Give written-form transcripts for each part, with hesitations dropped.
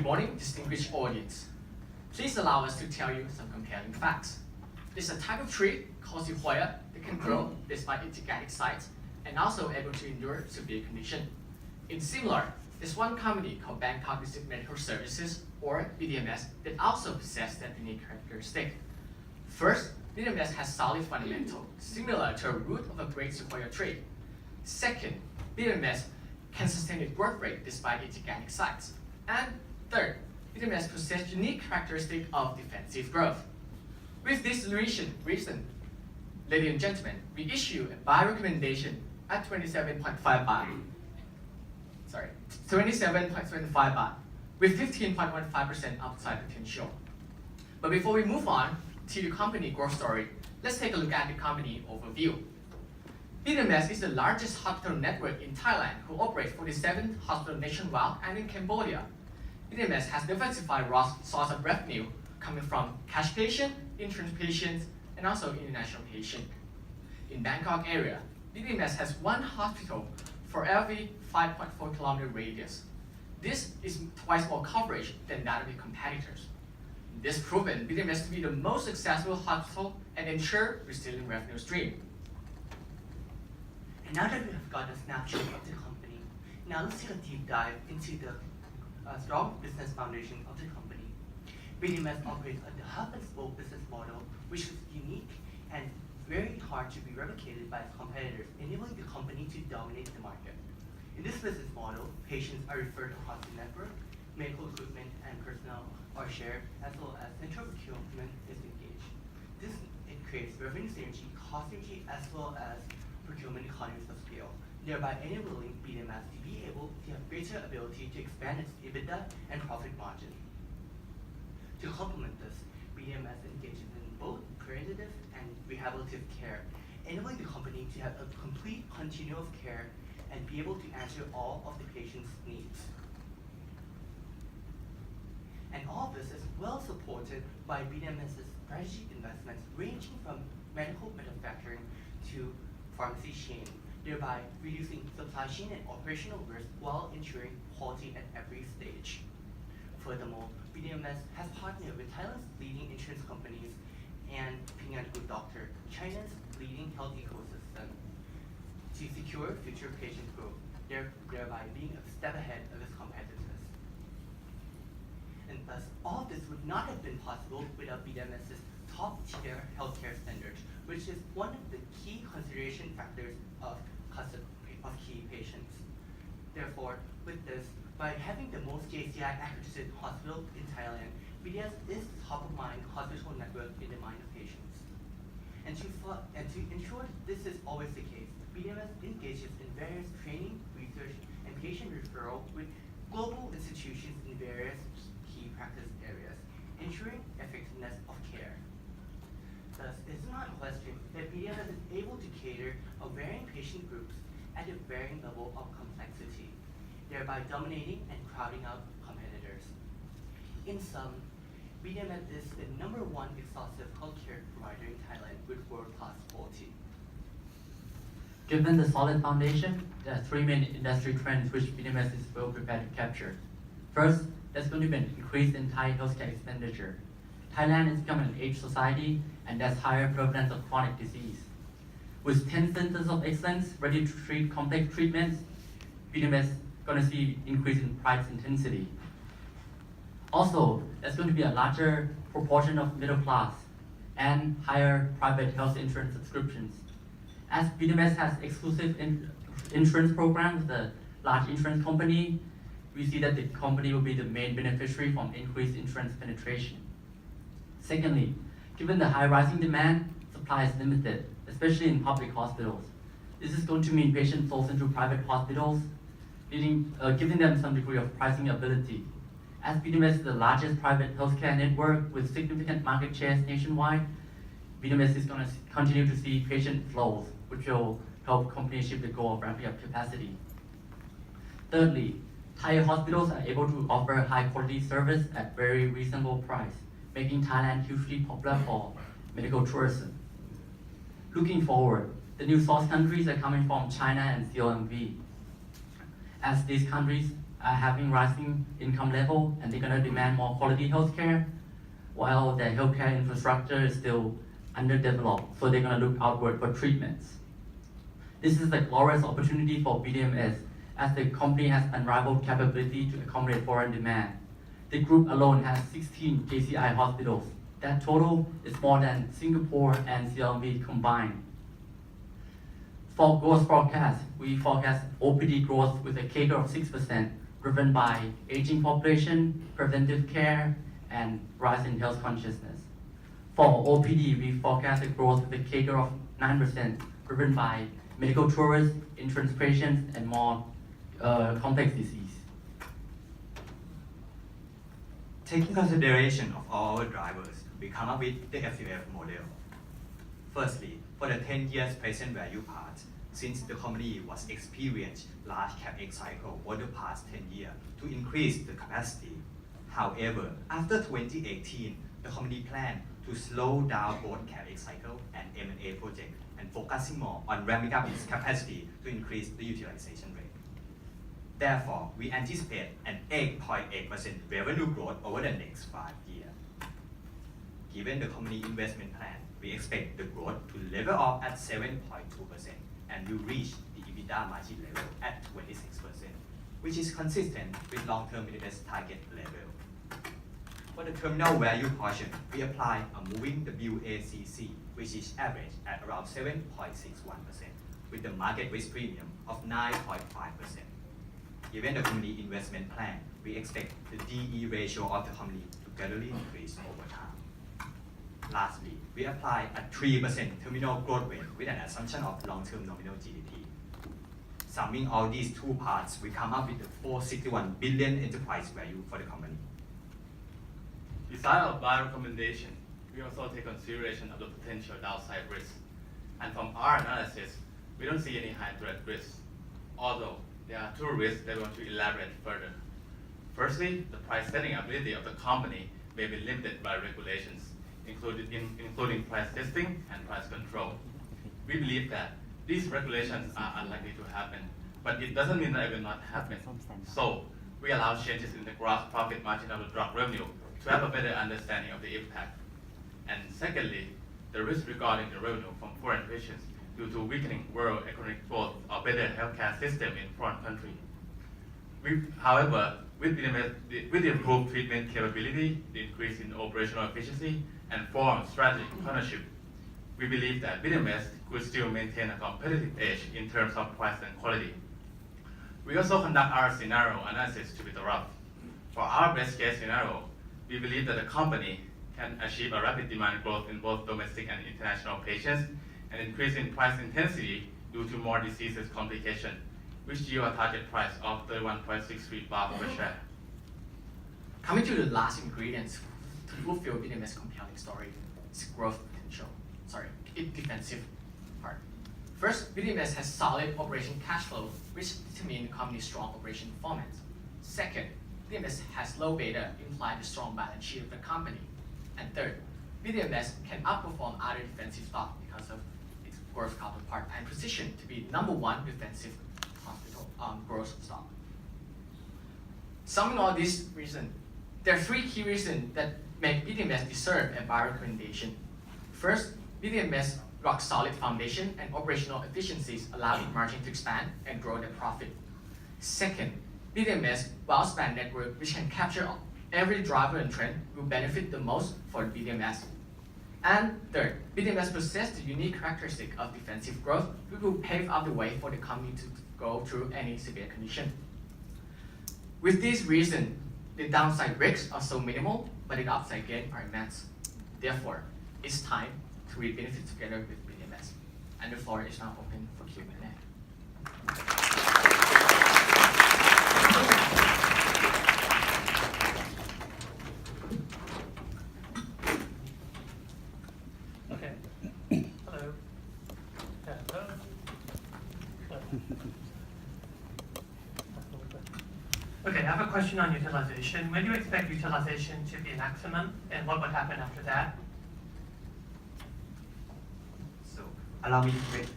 Good morning, distinguished audience. Please allow us to tell you some compelling facts. There's a type of tree called sequoia that can grow despite its gigantic size and also able to endure severe condition. In similar, there's one company called Bangkok District Medical Services, or BDMS, that also possesses that unique characteristic. First, BDMS has solid fundamentals, similar to a root of a great sequoia tree. Second, BDMS can sustain its growth rate despite its gigantic size. And third, BDMS possesses unique characteristic of defensive growth. With this reason, ladies and gentlemen, we issue a buy recommendation at 27.5 baht. 27.75 baht with 15.15% upside potential. But before we move on to the company growth story, let's take a look at the company overview. BDMS is the largest hospital network in Thailand who operates 47 hospitals nationwide and in Cambodia. BDMS has diversified source of revenue coming from cash patient, insurance patients, and also international patient. In Bangkok area, BDMS has one hospital for every 5.4 kilometer radius. This is twice more coverage than that of the competitors. This proven BDMS to be the most successful hospital and ensure resilient revenue stream. And now that we have got a snapshot of the company, now let's take a deep dive into the strong business foundation of the company. BDMS operates a hub-and-spoke business model, which is unique and very hard to be replicated by its competitors, enabling the company to dominate the market. In this business model, patients are referred across the network, medical equipment and personnel are shared, as well as central procurement is engaged. It creates revenue synergy, cost synergy, as well as procurement economies of scale, thereby enabling BDMS to be able to have greater ability to expand its EBITDA and profit margin. To complement this, BDMS engages in both preventative and rehabilitative care, enabling the company to have a complete continuum of care and be able to answer all of the patient's needs. And all this is well supported by BDMS's strategic investments ranging from medical manufacturing to pharmacy chain, thereby reducing supply chain and operational risk while ensuring quality at every stage. Furthermore, BDMS has partnered with Thailand's leading insurance companies and Ping An Good Doctor, China's leading health ecosystem, to secure future patient growth, thereby being a step ahead of its competitors. And thus, all this would not have been possible without BDMS's top-tier healthcare standards, which is one of the key consideration factors of key patients. Therefore, with this, by having the most JCI accredited hospital in Thailand, BDMS is top-of-mind hospital network in the mind of patients. And to ensure this is always the case, BDMS engages in various training, research, and patient referral with global institutions in various key practice areas, ensuring effectiveness of care. Thus, it's not a question that BDMS is able to cater a varying patient groups at a varying level of complexity, thereby dominating and crowding out competitors. In sum, BDMS is the #1 exhaustive healthcare provider in Thailand with world-class quality. Given the solid foundation, there are three main industry trends which BDMS is well prepared to capture. First, there's going to be an increase in Thai healthcare expenditure. Thailand is becoming an aged society, and there's higher prevalence of chronic disease. With 10 centers of excellence ready to treat complex treatments, BDMS is going to see increase in price intensity. Also, there's going to be a larger proportion of middle class and higher private health insurance subscriptions. As BDMS has exclusive insurance program with a large insurance company, we see that the company will be the main beneficiary from increased insurance penetration. Secondly, given the high rising demand, supply is limited, especially in public hospitals. This is going to mean patient flows into private hospitals, giving them some degree of pricing ability. As BDMS is the largest private healthcare network with significant market shares nationwide, BDMS is going to continue to see patient flows, which will help companies achieve the goal of ramping up capacity. Thirdly, Thai hospitals are able to offer high quality service at very reasonable price, making Thailand hugely popular for medical tourism. Looking forward, the new source countries are coming from China and COMV. As these countries are having rising income level and they're going to demand more quality healthcare, while the healthcare infrastructure is still underdeveloped, so they're going to look outward for treatments. This is a glorious opportunity for BDMS as the company has unrivaled capability to accommodate foreign demand. The group alone has 16 JCI hospitals. That total is more than Singapore and CLMV combined. For growth forecast, we forecast OPD growth with a CAGR of 6%, driven by aging population, preventive care, and rise in health consciousness. For OPD, we forecast a growth with a CAGR of 9%, driven by medical tourists, insurance patients, and more complex disease. Taking consideration of all our drivers, we come up with the FUF model. Firstly, for the 10 years present value part, since the company was experienced large CapEx cycle over the past 10 years to increase the capacity. However, after 2018, the company planned to slow down both CapEx cycle and M&A project and focusing more on ramping up its capacity to increase the utilization rate. Therefore, we anticipate an 8.8% revenue growth over the next 5 years. Given the company investment plan, we expect the growth to level off at 7.2% and will reach the EBITDA margin level at 26%, which is consistent with long-term BDMS target level. For the terminal value portion, we apply a moving WACC, which is average at around 7.61%, with the market risk premium of 9.5%. Given the company investment plan, we expect the DE ratio of the company to gradually increase over time. Lastly, we apply a 3% terminal growth rate with an assumption of long-term nominal GDP. Summing all these two parts, we come up with the 461 billion enterprise value for the company. Besides our buy recommendation, we also take consideration of the potential downside risk. And from our analysis, we don't see any high threat risks, although there are two risks that we want to elaborate further. Firstly, the price setting ability of the company may be limited by regulations, including price testing and price control. We believe that these regulations are unlikely to happen, but it doesn't mean that it will not happen. So we allow changes in the gross profit margin of the drug revenue to have a better understanding of the impact. And secondly, the risk regarding the revenue from foreign patients due to weakening world economic growth or better healthcare system in foreign countries. However, with the improved treatment capability, the increase in operational efficiency, and form strategic partnership, we believe that BDMS could still maintain a competitive edge in terms of price and quality. We also conduct our scenario analysis to be thorough. For our best case scenario, we believe that the company can achieve a rapid demand growth in both domestic and international patients, and increase in price intensity due to more diseases complication, which yield a target price of 31.63 baht per share. Coming to the last ingredients to fulfill BDMS compelling story, is growth potential. Its defensive part. First, BDMS has solid operation cash flow, which determines the company's strong operation performance. Second, BDMS has low beta, implying the strong balance sheet of the company. And third, BDMS can outperform other defensive stocks because of its growth counterpart and position to be #1 defensive hospital growth stock. Summing all these reasons, there are 3 key reasons that make BDMS deserve a buy recommendation. First, BDMS rock solid foundation and operational efficiencies allow its margin to expand and grow their profit. Second, BDMS well-span network which can capture every driver and trend will benefit the most for BDMS. And third, BDMS possesses the unique characteristic of defensive growth, which will pave out the way for the company to go through any severe condition. With these reasons, the downside risks are so minimal, but the upside gain are immense. Therefore, it's time to reap benefits together with BDMS. And the floor is now open for Q&A. Okay. Hello. Hello. Okay, I have a question on utilization. When do you expect utilization to be maximum, and what would happen after that? So allow me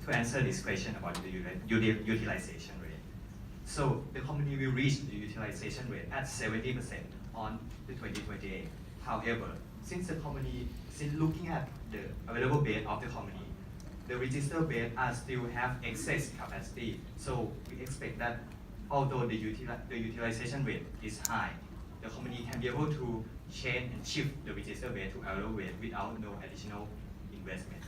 to answer this question about the utilization rate. So the company will reach the utilization rate at 70% on the 2028. However, since looking at the available bed of the company, the registered bed are still have excess capacity. So we expect that although the utilization rate is high, the company can be able to change and shift the registered bed to available bed without no additional investment.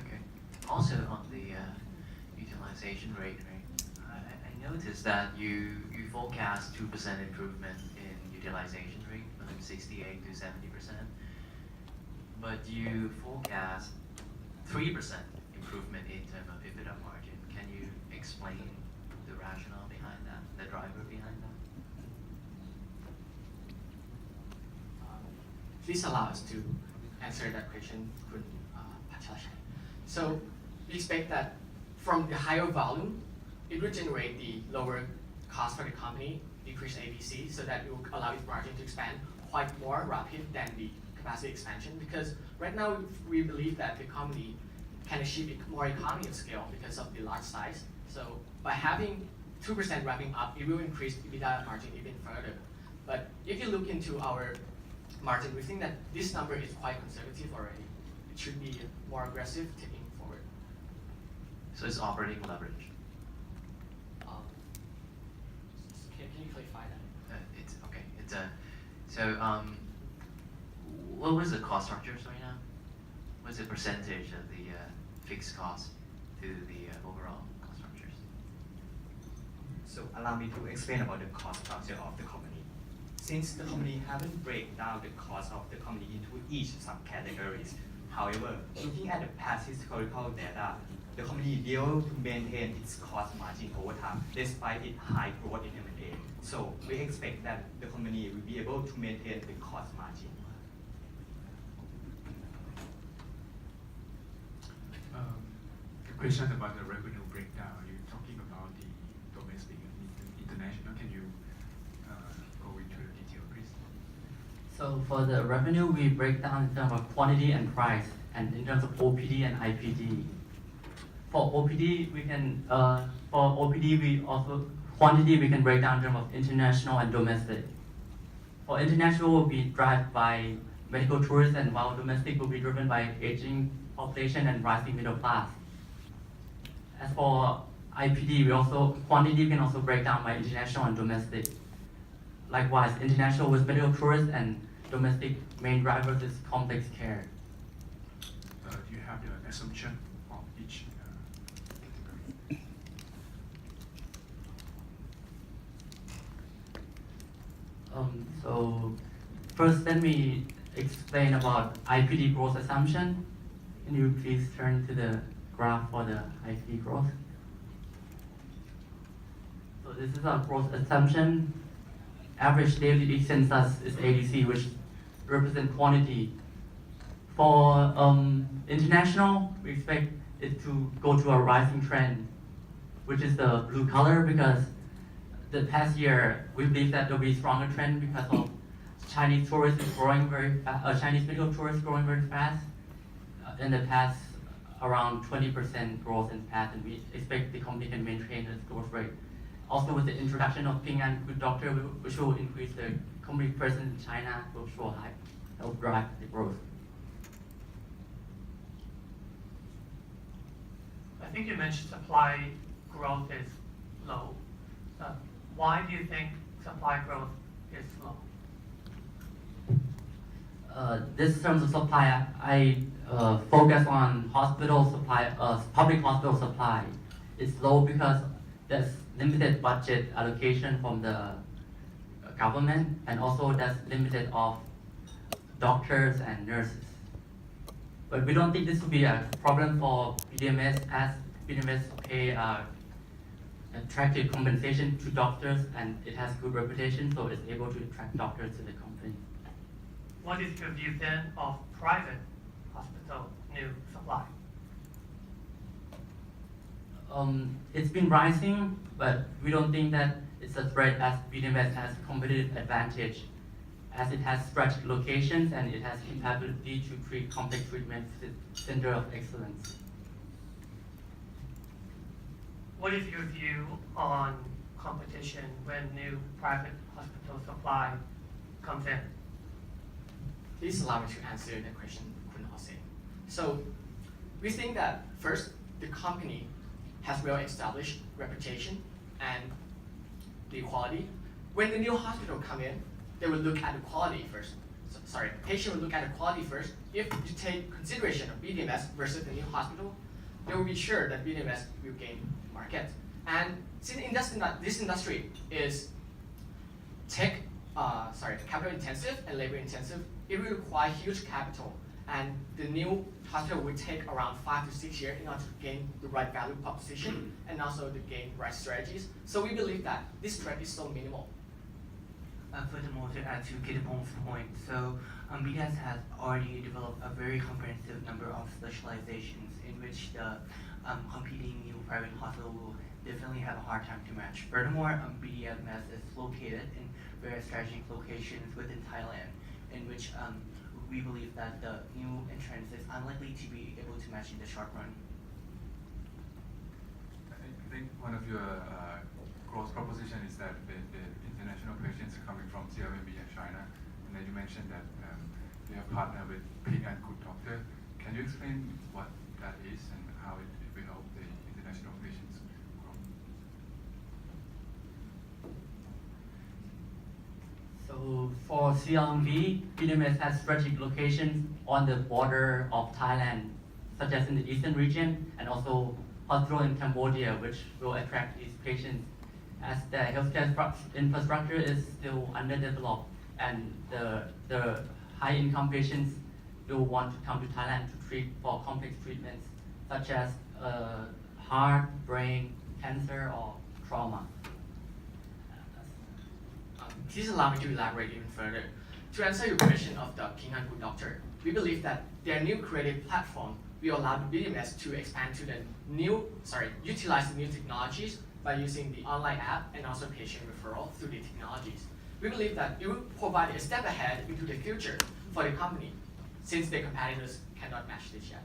Okay. Also on the utilization rate, right? I noticed that you forecast 2% improvement in utilization rate from 68 to 70%, but you forecast 3% improvement in terms of EBITDA margin. Can you explain the rationale behind that, the driver behind that? Please allow us to answer that question, Khun Pachachai. So we expect that from the higher volume, it will generate the lower cost for the company, decrease ABC, so that it will allow its margin to expand quite more rapid than the capacity expansion. Because right now we believe that the company can achieve more economy of scale because of the large size. So by having 2% ramping up, it will increase EBITDA margin even further. But if you look into our margin, we think that this number is quite conservative already. It should be more aggressive taking forward. So it's operating leverage. Can you clarify that? It's okay. It's so what was the cost structures right now? What's the percentage of the fixed cost to the overall cost structures? So allow me to explain about the cost structure of the company. Since the company haven't break down the cost of the company into each subcategories, however, looking at the past historical data, the company be able to maintain its cost margin over time despite its high growth in M&A. So we expect that the company will be able to maintain the cost margin. The question about the revenue breakdown, you're talking about the domestic and international. Can you go into the detail, please? So for the revenue, we break down in terms of quantity and price, and in terms of OPD and IPD. For OPD, we also quantity we can break down in terms of international and domestic. For international, will be driven by medical tourists, and while domestic will be driven by aging population and rising middle class. As for IPD, quantity can also break down by international and domestic. Likewise, international with medical tourists, and domestic main drivers is complex care. Do you have the assumption of each category? So first, let me explain about IPD growth assumption. Can you please turn to the graph for the IPD growth? So this is our growth assumption. Average daily census is ADC, which represent quantity. For international, we expect it to go to a rising trend, which is the blue color, because the past year we believe that there'll be a stronger trend because of Chinese tourists growing very fast, Chinese medical tourists growing very fast. In the past, around 20% growth in the past, and we expect the company can maintain its growth rate. Also, with the introduction of Ping An Good Doctor, which will increase the company presence in China, which will help drive the growth. I think you mentioned supply growth is low. Why do you think supply growth is low? This terms of supply, I focus on hospital supply, public hospital supply. It's low because there's limited budget allocation from the government, and also there's limited of doctors and nurses. But we don't think this will be a problem for BDMS, as BDMS pay attractive compensation to doctors, and it has good reputation, so it's able to attract doctors to the company. What is your view then of private hospital new supply? It's been rising, but we don't think that it's a threat, as BDMS has competitive advantage as it has strategic locations and it has capability to treat complex treatments with center of excellence. What is your view on competition when new private hospital supply comes in? Please allow me to answer the question, Khun Hossein. So we think that first, the company has well-established reputation and the quality. When the new hospital come in, they will look at the quality first. The patient will look at the quality first. If you take consideration of BDMS versus the new hospital, they will be sure that BDMS will gain market. And since this industry is capital intensive and labor intensive, it will require huge capital. And the new hospital will take around 5 to 6 years in order to gain the right value proposition and also to gain right strategies. So we believe that this threat is so minimal. Furthermore, to add to Kitapong's point, so BDS has already developed a very comprehensive number of specializations in which the competing new private hospital will definitely have a hard time to match. Furthermore, BDMS is located in various strategic locations within Thailand, in which we believe that the new entrance is unlikely to be able to match in the short run. I think one of your growth proposition is that the international patients are coming from CLMB and China, and then you mentioned that you have partnered with Ping and Good Doctor. Can you explain what that is and how it will help the international patients grow? So for CLMV, BDMS has strategic locations on the border of Thailand, such as in the eastern region, and also hospital in Cambodia, which will attract these patients as the healthcare infrastructure is still underdeveloped, and the high-income patients will want to come to Thailand to treat for complex treatments such as heart, brain, cancer, or trauma. Please allow me to elaborate even further. To answer your question of the King and Good Doctor, we believe that their new creative platform will allow the BDMS to expand to utilize the new technologies by using the online app and also patient referral through the technologies. We believe that it will provide a step ahead into the future for the company, since their competitors cannot match this yet.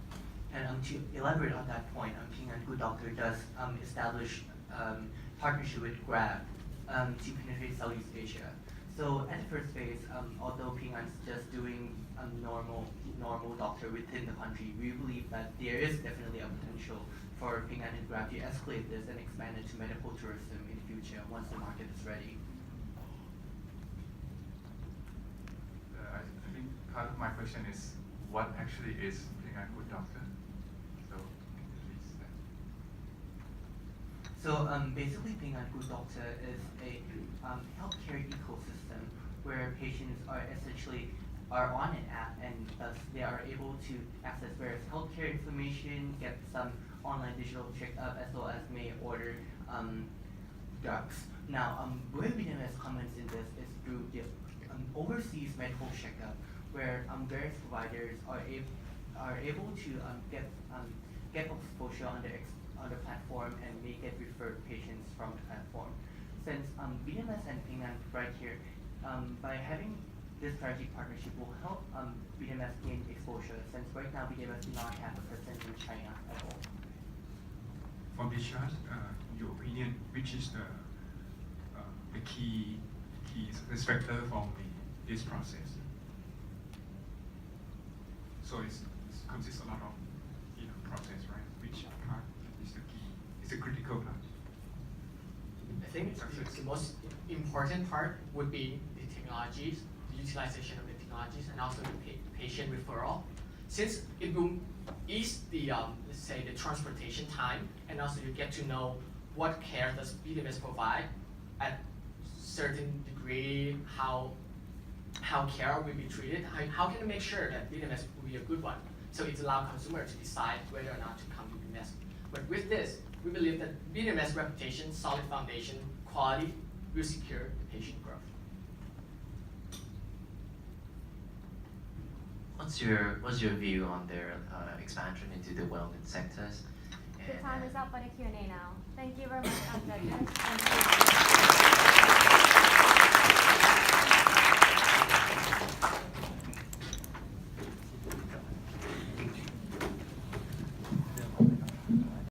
And to elaborate on that point, Ping and Good Doctor does establish partnership with Grab to penetrate Southeast Asia. So at the first phase, although Ping is just doing a normal doctor within the country, we believe that there is definitely a potential for Ping and Grab to escalate this and expand it to medical tourism in the future once the market is ready. I think part of my question is what actually is Ping and Good Doctor? So please. So basically, Ping and Good Doctor is a healthcare ecosystem where patients are on an app, and thus they are able to access various healthcare information, get some online digital checkup, as well as may order drugs. Now, where BDMS comes in this is through the overseas medical checkup, where various providers are able to get exposure on the platform and may get referred patients from the platform. Since BDMS and Ping An right here, by having this strategic partnership will help BDMS gain exposure, since right now BDMS do not have a presence in China at all. From this chart, in your opinion, which is the key factor from this process? So it consists a lot of process, right? Which part is the key? Is the critical part? I think the most important part would be the technologies, the utilization of the technologies, and also the patient referral. Since it will ease the, let's say, the transportation time, and also you get to know what care does BDMS provide at certain degree, how care will be treated, how can you make sure that BDMS will be a good one? So it allows consumers to decide whether or not to come to BDMS. But with this, we believe that BDMS reputation, solid foundation, quality will secure the patient growth. What's your view on their expansion into the wellness sectors? The time is up for the Q&A now. Thank you very much, judges. Thank you.